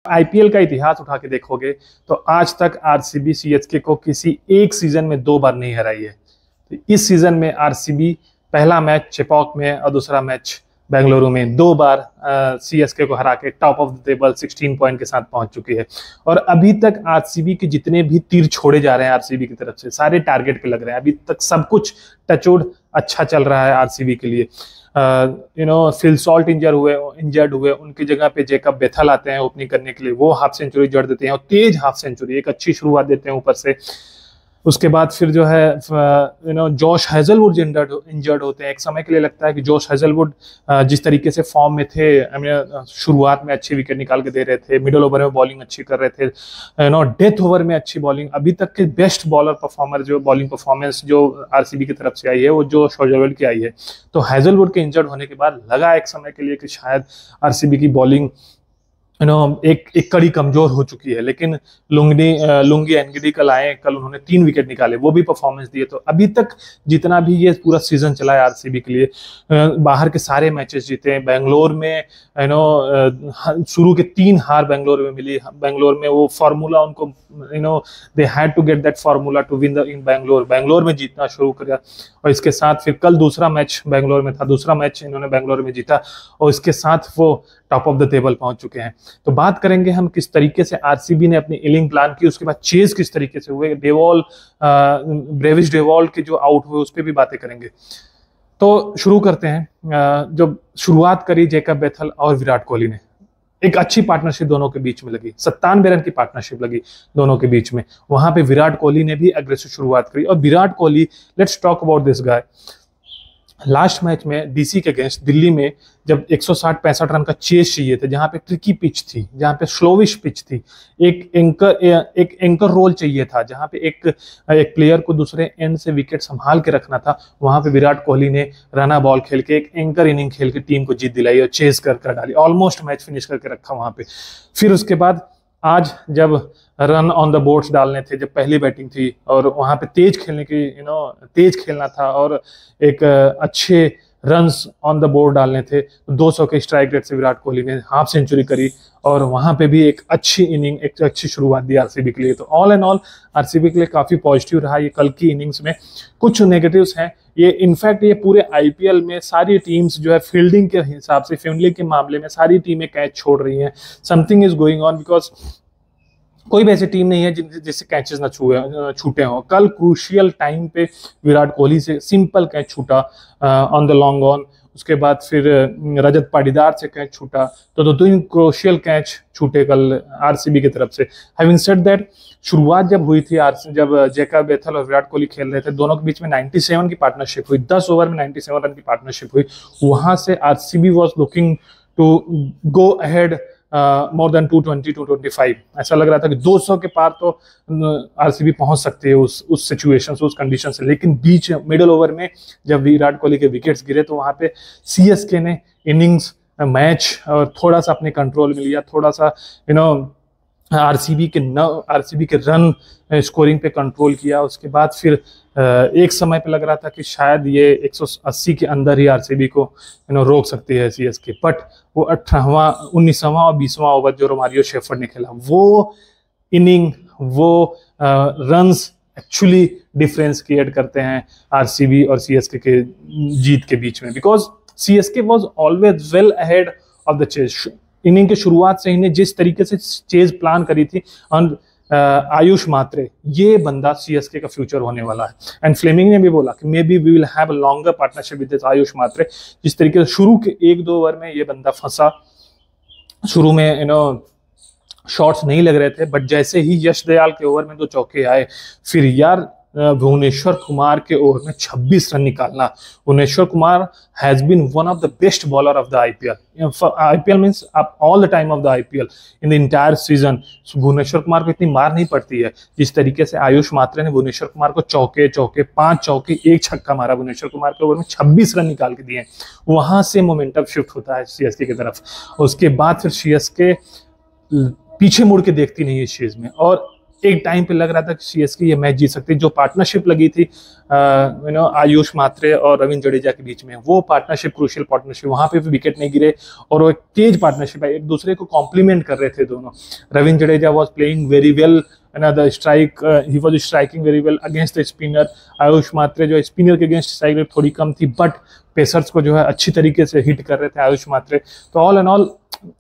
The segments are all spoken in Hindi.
आईपीएल का इतिहास उठा के देखोगे तो आज तक आरसीबी सीएसके को किसी एक सीजन में 2 बार नहीं हराई है। तो इस सीजन में आरसीबी पहला मैच चेपॉक में और दूसरा मैच बेंगलुरु में 2 बार सीएसके को हरा के top of the table 16 point के साथ पहुंच चुकी है। और अभी तक आरसीबी के जितने भी तीर छोड़े जा रहे हैं आरसीबी की तरफ से सारे टारगेट पे लग रहे हैं। अभी तक सब कुछ टचवुड अच्छा चल रहा है आरसीबी के लिए। फिल सॉल्ट इंजर्ड हुए, उनकी जगह पे जेकब बेथल आते हैं ओपनिंग करने के लिए, वो हाफ सेंचुरी जड़ देते हैं और तेज हाफ सेंचुरी, एक अच्छी शुरुआत देते हैं ऊपर से। उसके बाद फिर जो है जॉश हेजलवुड इंजर्ड होते हैं। एक समय के लिए लगता है कि जॉश हेजलवुड जिस तरीके से फॉर्म में थे, शुरुआत में अच्छी विकेट निकाल के दे रहे थे, मिडिल ओवर में बॉलिंग अच्छी कर रहे थे, डेथ ओवर में अच्छी बॉलिंग, अभी तक के बेस्ट बॉलिंग परफॉर्मेंस जो आरसीबी की तरफ से आई है वो जॉश हेजलवुड की आई है। तो हेजलवुड के इंजर्ड होने के बाद लगा एक समय के लिए कि शायद आरसीबी की बॉलिंग एक कड़ी कमजोर हो चुकी है, लेकिन लुंगी एनगिडी कल आए, कल उन्होंने 3 विकेट निकाले, वो भी परफॉर्मेंस दिए। तो अभी तक जितना भी ये पूरा सीजन चला है आरसीबी के लिए, बाहर के सारे मैचेस जीते हैं। बेंगलोर में शुरू के 3 हार बेंगलोर में मिली। बेंगलोर में वो फार्मूला उनको दे had to get that formula to win in Bangalore में जीतना शुरू किया। और इसके साथ फिर कल दूसरा मैच बेंगलोर में था, दूसरा मैच इन्होंने बेंगलोर में जीता और इसके साथ वो टॉप ऑफ द टेबल पहुंच चुके हैं। तो बात करेंगे हम किस तरीके से आरसीबी ने अपनी इनिंग प्लान की, उसके बाद चेज किस तरीके से हुए, ब्रेविस डेवॉल के जो आउट हुए उस पर भी बातें करेंगे। तो शुरू करते हैं। जब शुरुआत करी जेकब बेथल और विराट कोहली ने, एक अच्छी पार्टनरशिप दोनों के बीच में लगी, 97 रन की पार्टनरशिप लगी दोनों के बीच में। वहां पे विराट कोहली ने भी अग्रेसिव शुरुआत करी। और Virat Kohli, let's talk about this guy. Last match में डीसी के अगेंस्ट दिल्ली में जब 160-65 रन का चेस चाहिए थे, जहां पे ट्रिकी पिच थी, जहां पे स्लोविश पिच थी, एक एंकर रोल चाहिए था, जहां पे एक प्लेयर को दूसरे एंड से विकेट संभाल के रखना था, वहां पे विराट कोहली ने रना बॉल खेल के एक एंकर इनिंग खेल के टीम को जीत दिलाई और चेस कर डाली, ऑलमोस्ट मैच फिनिश करके रखा वहां पे। फिर उसके बाद आज जब रन ऑन द बोर्ड्स डालने थे, जब पहली बैटिंग थी और वहां पे तेज खेलने की तेज खेलना था और एक अच्छे रन्स ऑन द बोर्ड डालने थे, 200 के स्ट्राइक रेट से विराट कोहली ने हाफ सेंचुरी करी और वहां पे भी एक अच्छी इनिंग, एक अच्छी शुरुआत दी आरसीबी के लिए। तो ऑल एंड ऑल आरसीबी के लिए काफी पॉजिटिव रहा ये कल की इनिंग्स में। कुछ नेगेटिव्स हैं, ये इनफैक्ट ये पूरे आईपीएल में सारी टीम्स जो है फील्डिंग के हिसाब से, फील्डिंग के मामले में सारी टीमें कैच छोड़ रही हैं। Something is going on, because कोई भी ऐसी टीम नहीं है जिससे कैचेस ना छूटे हों। कल क्रूशियल टाइम पे विराट कोहली से सिंपल कैच छूटा ऑन द लॉन्ग ऑन, उसके बाद फिर रजत पाटीदार से कैच छूटा। तो 2 क्रूशियल कैच छूटे कल आरसीबी की तरफ से। हैविंग सेड दैट, शुरुआत जब हुई थी, जब जेकब बेथल और विराट कोहली खेल रहे थे, दोनों के बीच में 97 की पार्टनरशिप हुई, 10 ओवर में 97 रन की पार्टनरशिप हुई। वहां से RCB was looking to go ahead more than 220-225। ऐसा लग रहा था कि 200 के पार तो आरसीबी पहुंच सकती है उस सिचुएशन से, उस कंडीशन से। लेकिन बीच मिडिल ओवर में जब विराट कोहली के विकेट्स गिरे तो वहां पे सीएसके ने इनिंग्स, मैच और थोड़ा सा अपने कंट्रोल में लिया, थोड़ा सा आरसीबी के रन स्कोरिंग पे कंट्रोल किया। उसके बाद फिर एक समय पे लग रहा था कि शायद ये 180 के अंदर ही आरसीबी को रोक सकती है सीएसके, बट वो 18वां, 19वां और 20वां ओवर जो रोमारियो शेफर्ड ने खेला, वो इनिंग, वो रन्स एक्चुअली डिफरेंस क्रिएट करते हैं आरसीबी और सीएसके के जीत के बीच में। Because CSK was always well ahead of the chase. Inning के शुरुआत से ही जिस तरीके से चेज प्लान करी थी, और आयुष मात्रे, ये बंदा सीएसके का फ्यूचर होने वाला है। एंड फ्लेमिंग ने भी बोला कि maybe we will have a longer partnership with Ayush Mhatre. जिस तरीके से शुरू के 1-2 ओवर में ये बंदा फंसा, शुरू में शॉट्स नहीं लग रहे थे, बट जैसे ही यश दयाल के ओवर में 2 चौके आए, फिर यार भुवनेश्वर कुमार के ओवर में 26 रन निकालना। Bhuvneshwar Kumar has been one of the best bowler of the IPL means all the time of the IPL in the entire season. Bhuvneshwar Kumar को इतनी मार नहीं पड़ती है जिस तरीके से आयुष मात्रे ने भुवनेश्वर कुमार को चौके 5 चौके 1 छक्का मारा। भुवनेश्वर कुमार के ओवर में 26 रन निकाल के दिए। वहां से मोमेंटम शिफ्ट होता है सीएसके की तरफ। उसके बाद फिर सीएसके पीछे मुड़ के देखती नहीं है इस चीज में, और एक टाइम पे लग रहा था कि सीएसके ये मैच जीत सकती है। जो पार्टनरशिप लगी थी आयुष मात्रे और रविंद्र जडेजा के बीच में, वो पार्टनरशिप क्रूशियल पार्टनरशिप, वहां पे भी विकेट नहीं गिरे और वो एक तेज पार्टनरशिप है, एक दूसरे को कॉम्प्लीमेंट कर रहे थे दोनों। Ravindra Jadeja was playing very well, the strike he was striking very well against the spinner। Ayush Mhatre जो स्पिनर के अगेंस्ट स्ट्राइक रेट थोड़ी कम थी, बट पेसर्स को जो है अच्छी तरीके से हिट कर रहे थे आयुष मात्रे। तो ऑल एंड ऑल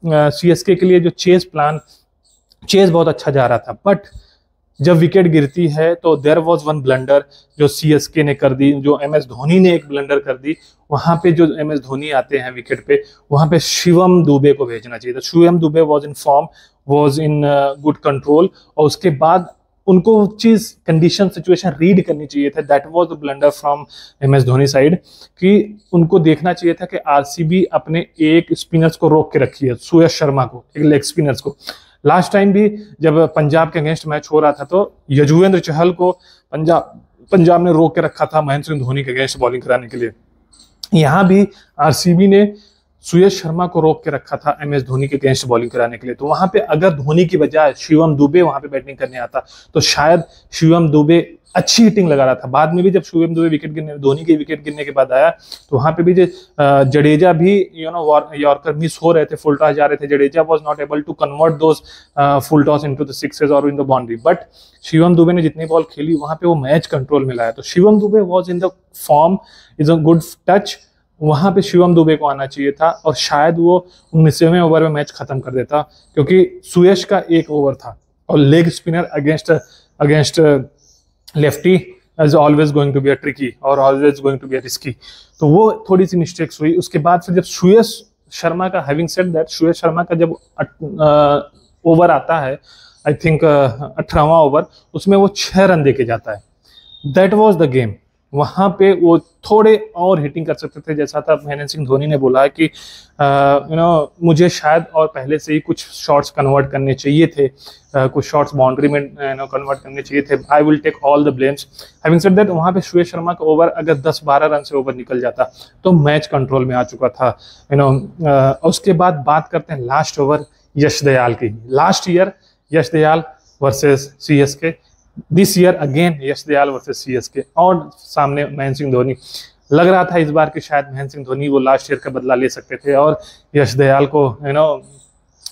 सीएसके के लिए जो चेस बहुत अच्छा जा रहा था, बट जब विकेट गिरती है तो देयर वाज वन ब्लंडर जो सीएसके ने कर दी, जो एमएस धोनी ने एक ब्लंडर कर दी। वहां पे जो एमएस धोनी आते हैं विकेट पे, वहां पे शिवम दुबे को भेजना चाहिए था। Shivam Dubey was in form, was in good control, और उसके बाद उनको चीज कंडीशन सिचुएशन रीड करनी चाहिए था। That was the blunder from MS Dhoni side, कि उनको देखना चाहिए था कि आरसीबी अपने एक स्पिनर्स को रोक के रखी है, सुयश शर्मा को, एक लेग स्पिनर्स को। लास्ट टाइम भी जब पंजाब के अगेंस्ट मैच हो रहा था तो यजुवेंद्र चहल को पंजाब ने रोक के रखा था महेंद्र सिंह धोनी के अगेंस्ट बॉलिंग कराने के लिए। यहाँ भी आरसीबी ने सुयश शर्मा को रोक के रखा था एमएस धोनी के अगेंस्ट बॉलिंग कराने के लिए। तो वहां पे अगर धोनी की बजाय शिवम दुबे वहां पे बैटिंग करने आता तो शायद शिवम दुबे अच्छी हिटिंग लगा रहा था। बाद में भी जब शिवम दुबे धोनी के विकेट गिरने के बाद आया तो वहां पे भी जडेजा भी यॉर्कर मिस हो रहे थे, फुल टॉस जा रहे थे। Jadeja was not able to convert those full toss into the sixes और in the boundary, but Shivam Dube ने जितनी बॉल खेली वहां पे वो मैच कंट्रोल में लाया। तो Shivam Dubey was in the form, is a good touch. वहां पे शिवम दुबे को आना चाहिए था और शायद वो 19वें ओवर में मैच खत्म कर देता, क्योंकि सुयश का एक ओवर था और leg spinner against lefty is always going to be a tricky और always going to be a risky. तो वो थोड़ी सी मिस्टेक्स हुई। उसके बाद फिर जब सुयश शर्मा का, हैविंग सेड दैट, सुयश शर्मा का जब ओवर आता है, आई थिंक 18वां ओवर, उसमें वो 6 रन देके जाता है। That was the game. वहां पे वो थोड़े और हिटिंग कर सकते थे। जैसा था महेंद्र सिंह धोनी ने बोला है कि मुझे शायद और पहले से ही कुछ शॉट्स कन्वर्ट करने चाहिए थे, कुछ शॉट्स बाउंड्री में कन्वर्ट करने चाहिए थे। I will take all the blames. Having said that, वहां पे सुयश शर्मा का ओवर अगर 10-12 रन से ओवर निकल जाता तो मैच कंट्रोल में आ चुका था। उसके बाद बात करते हैं लास्ट ओवर यश दयाल की। Last year Yash Dayal versus CSK, this year again Yash Dayal versus CSK, और सामने महेंद्र सिंह धोनी। लग रहा था इस बार कि शायद महेंद्र सिंह धोनी वो लास्ट ईयर का बदला ले सकते थे और यश दयाल को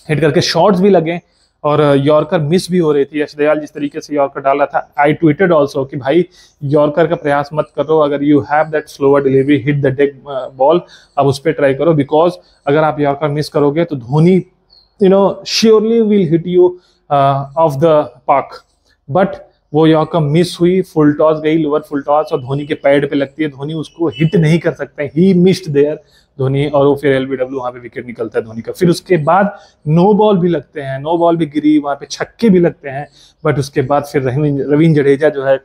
हिट करके शॉट्स भी लगे और यॉर्कर मिस भी हो रही थी। यश दयाल जिस तरीके से यॉर्कर डाला था, आई ट्वीटेड ऑल्सो कि भाई यॉर्कर का प्रयास मत करो, अगर you have that slower delivery, hit the deck ball, अब उस पर ट्राई करो, बिकॉज अगर आप यॉर्कर मिस करोगे तो Dhoni surely will hit you of the park. But वो यॉर्कर मिस हुई, फुल टॉस गई, लोअर फुल टॉस, और धोनी के पैड पे लगती है, धोनी उसको हिट नहीं कर सकते, ही मिस्ड देयर धोनी, और वो फिर एलबीडब्ल्यू वहां पे विकेट निकलता है धोनी का। फिर उसके बाद नो बॉल भी लगते हैं, नो बॉल भी गिरी, वहां पे छक्के भी लगते हैं, बट उसके बाद फिर रविंद्र जडेजा जो है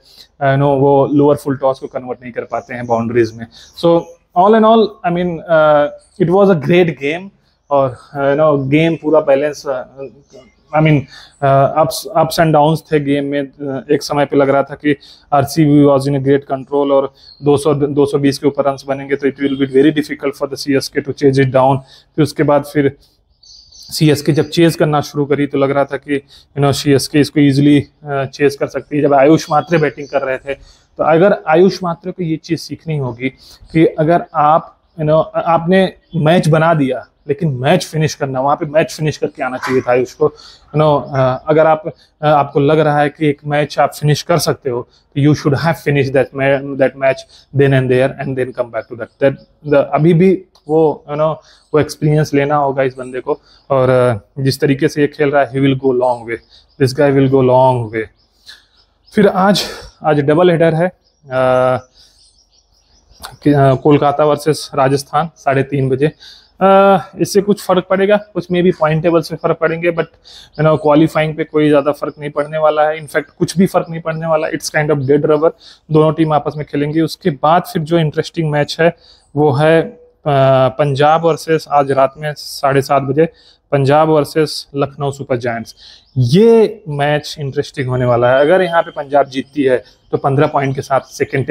वो लोअर फुल टॉस को कन्वर्ट नहीं कर पाते हैं बाउंड्रीज में। So all and all I mean it was a great game, और गेम पूरा balance, I mean ups and downs थे गेम में। एक समय पे लग रहा था कि RCB was in a great control और 220 के ऊपर रन्स बनेंगे तो it will be very difficult for the CSK to chase it down. फिर उसके बाद फिर सीएसके जब चेज करना शुरू करी तो लग रहा था कि सीएसके इसको इजीली चेज कर सकती है। जब आयुष मात्रे बैटिंग कर रहे थे, तो अगर आयुष मात्रे को ये चीज़ सीखनी होगी कि अगर आप आपने मैच बना दिया लेकिन मैच फिनिश करना, वहां पे मैच फिनिश करके आना चाहिए था उसको। अगर आपको लग रहा है कि एक मैच आप फिनिश कर सकते हो तो you should have finish that match then and there and then come back to that. अभी भी वो एक्सपीरियंस लेना होगा इस बंदे को, और जिस तरीके से ये खेल रहा है, he will go long way, this guy will go long way. फिर आज डबल हेडर है, कोलकाता वर्सेस राजस्थान 3:30 बजे। इससे कुछ फर्क पड़ेगा, कुछ में भी पॉइंट टेबल से फर्क पड़ेंगे, बट क्वालिफाइंग पे कोई ज्यादा फर्क नहीं पड़ने वाला है। इनफैक्ट कुछ भी फर्क नहीं पड़ने वाला, it's kind of dead rubber. दोनों टीम आपस में खेलेंगे। उसके बाद फिर जो इंटरेस्टिंग मैच है वो है पंजाब वर्सेस, आज रात में 7:30 बजे, Punjab versus Lucknow super giants. ये मैच इंटरेस्टिंग होने वाला है। अगर यहाँ पे पंजाब जीतती है तो 15 पॉइंट के साथ सेकंड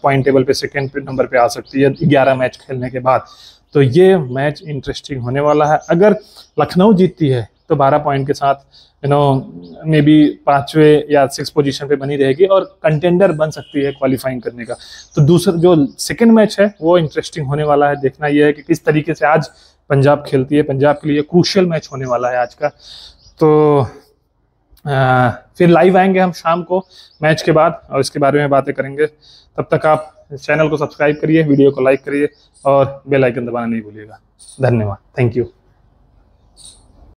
पॉइंट टेबल पे सेकंड नंबर पे आ सकती है 11 मैच खेलने के बाद। तो ये मैच इंटरेस्टिंग होने वाला है। अगर लखनऊ जीतती है तो 12 पॉइंट के साथ मे बी 5वें या 6 पोजीशन पे बनी रहेगी और कंटेंडर बन सकती है क्वालिफाइंग करने का। तो दूसरा जो सेकंड मैच है वो इंटरेस्टिंग होने वाला है। देखना यह है कि किस तरीके से आज पंजाब खेलती है। पंजाब के लिए क्रूशियल मैच होने वाला है आज का। तो फिर लाइव आएंगे हम शाम को मैच के बाद और इसके बारे में बातें करेंगे। तब तक आप चैनल को सब्सक्राइब करिए, वीडियो को लाइक करिए और बेल आइकन दबाना नहीं भूलिएगा। धन्यवाद, थैंक यू।